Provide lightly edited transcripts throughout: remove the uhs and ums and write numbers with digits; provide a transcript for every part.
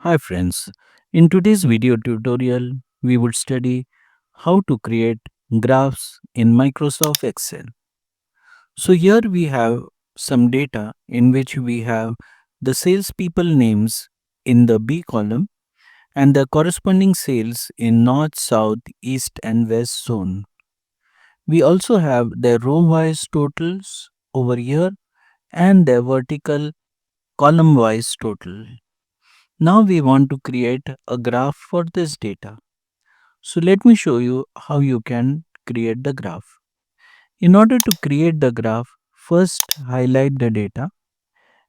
Hi friends, in today's video tutorial, we would study how to create graphs in Microsoft Excel. So here we have some data in which we have the salespeople names in the B column and the corresponding sales in North, South, East and West zone. We also have the row-wise totals over here and the vertical column-wise total. Now we want to create a graph for this data. So let me show you how you can create the graph. In order to create the graph, first highlight the data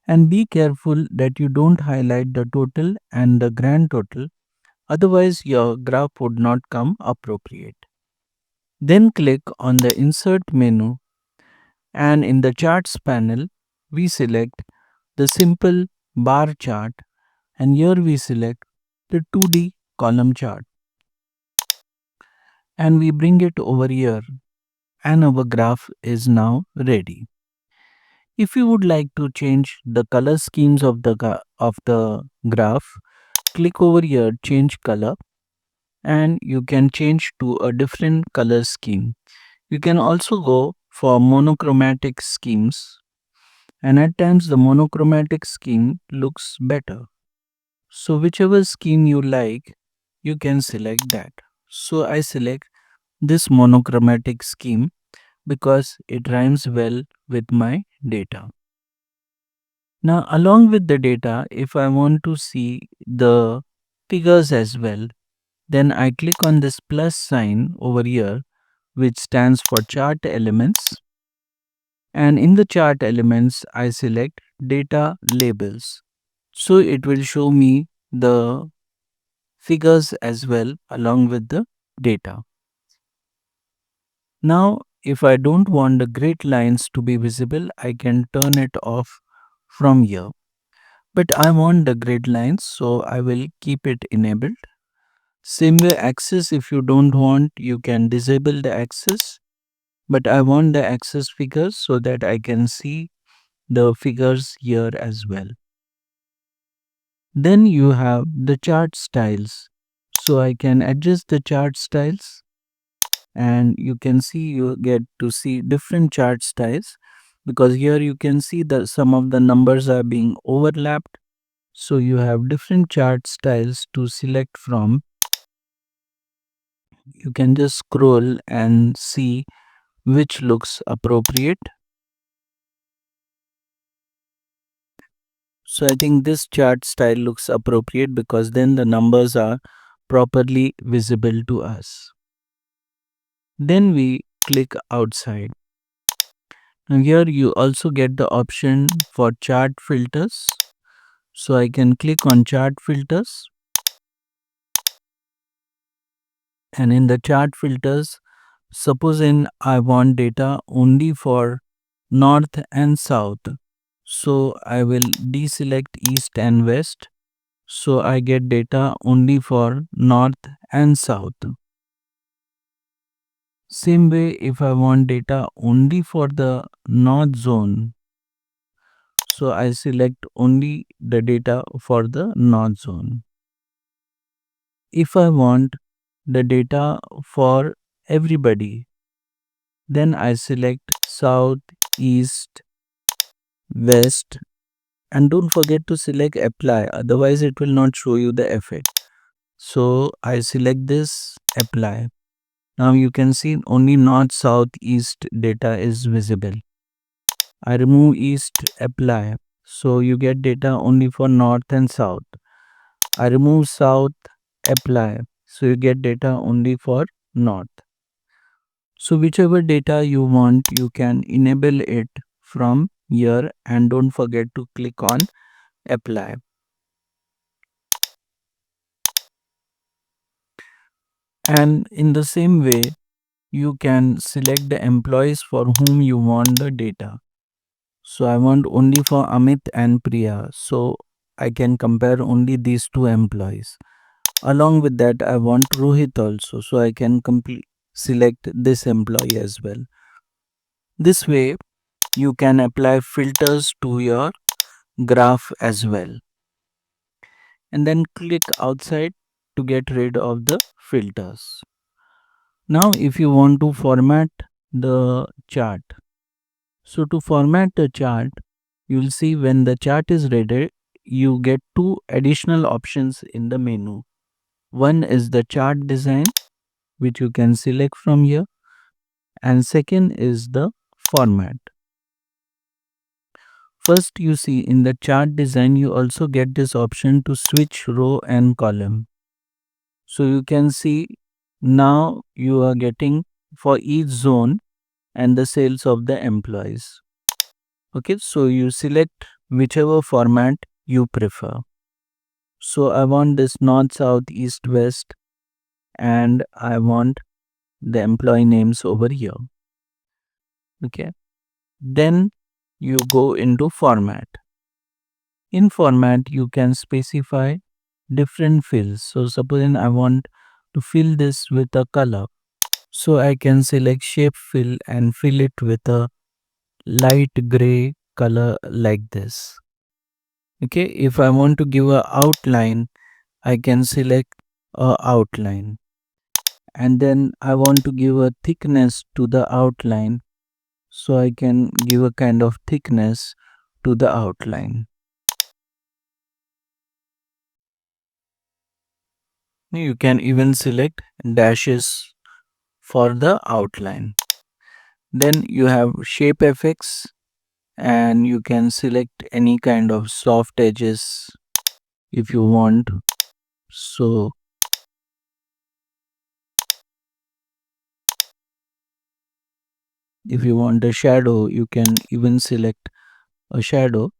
and be careful that you don't highlight the total and the grand total, otherwise your graph would not come appropriate. Then click on the insert menu and in the charts panel we select the simple bar chart and here we select the 2D column chart and we bring it over here and our graph is now ready. If you would like to change the color schemes of the graph, click over here change color and you can change to a different color scheme. You can also go for monochromatic schemes and at times the monochromatic scheme looks better. So whichever scheme you like, you can select that. So I select this monochromatic scheme because it rhymes well with my data. Now, along with the data, if I want to see the figures as well, then I click on this plus sign over here, which stands for chart elements. And in the chart elements, I select data labels. So it will show me the figures as well along with the data. Now, if I don't want the grid lines to be visible, I can turn it off from here. But I want the grid lines, so I will keep it enabled. Same way axis, if you don't want, you can disable the axis. But I want the axis figures so that I can see the figures here as well. Then you have the chart styles. So I can adjust the chart styles and you can see you get to see different chart styles because here you can see that some of the numbers are being overlapped. So you have different chart styles to select from. You can just scroll and see which looks appropriate. So I think this chart style looks appropriate because then the numbers are properly visible to us. Then we click outside. Now here you also get the option for chart filters. So I can click on chart filters and in the chart filters, suppose I want data only for north and south. So I will deselect east and west. So I get data only for north and south. Same way if I want data only for the north zone. So I select only the data for the north zone. If I want the data for everybody, then I select south, east, west and don't forget to select apply, otherwise it will not show you the effect. So I select this apply. Now you can see only north, south, east data is visible. I remove east, apply. So you get data only for north and south. I remove south, apply. So you get data only for north. So whichever data you want, you can enable it from here and don't forget to click on apply. And in the same way, you can select the employees for whom you want the data. So I want only for Amit and Priya. So I can compare only these two employees. Along with that, I want Rohit also. So I can select this employee as well. This way, you can apply filters to your graph as well. and then click outside to get rid of the filters. Now if you want to format the chart, so to format the chart, you will see when the chart is ready, you get two additional options in the menu. One is the chart design, which you can select from here, and second is the format. First, you see in the chart design, you also get this option to switch row and column. So you can see now you are getting for each zone and the sales of the employees. Okay, so you select whichever format you prefer. So I want this north, south, east, west, and I want the employee names over here. Okay, then you go into format. In format, you can specify different fills. So suppose I want to fill this with a color. So I can select shape fill and fill it with a light gray color like this. Okay, if I want to give a outline, I can select a outline, and then I want to give a thickness to the outline, so I can give a kind of thickness to the outline. You can even select dashes for the outline. Then you have shape effects, and you can select any kind of soft edges if you want. So if you want a shadow, you can even select a shadow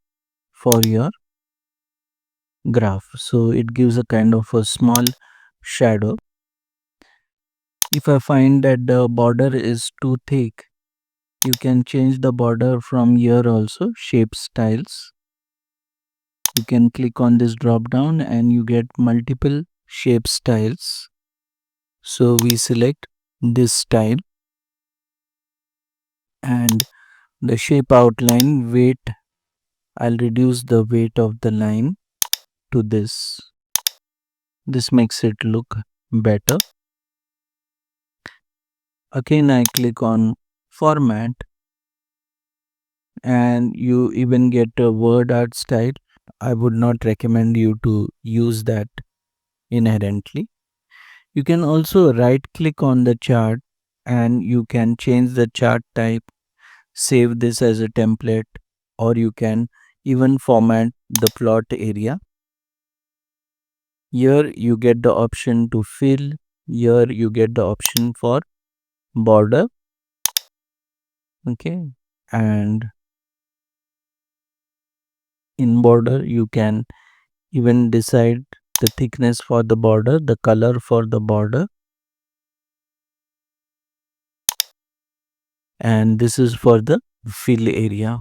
for your graph. So it gives a kind of a small shadow. If I find that the border is too thick, you can change the border from here also, shape styles. You can click on this drop down and you get multiple shape styles. So we select this style, and the shape outline weight, I'll reduce the weight of the line to this. This makes it look better. Again, I click on format, and you even get a word art style. I would not recommend you to use that inherently. You can also right click on the chart and you can change the chart type, save this as a template, or you can even format the plot area. Here you get the option to fill. Here you get the option for border. Okay, and in border you can even decide the thickness for the border, the color for the border, and this is for the fill area.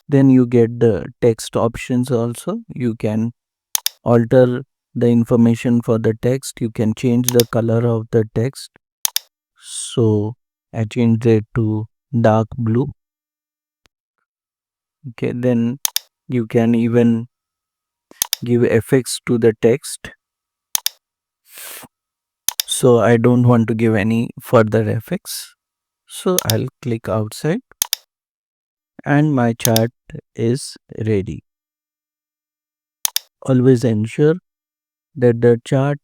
Then you get the text options also. You can alter the information for the text. You can change the color of the text. So I changed it to dark blue. Okay, then you can even give effects to the text. So I don't want to give any further effects. So I'll click outside and my chart is ready. Always ensure that the chart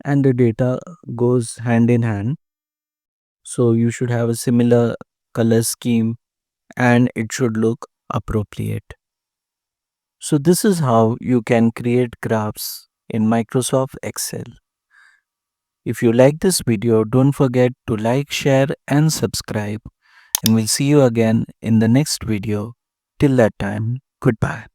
and the data goes hand in hand. So you should have a similar color scheme and it should look appropriate. So this is how you can create graphs in Microsoft Excel. If you like this video, don't forget to like, share and subscribe, and we'll see you again in the next video. Till that time, goodbye.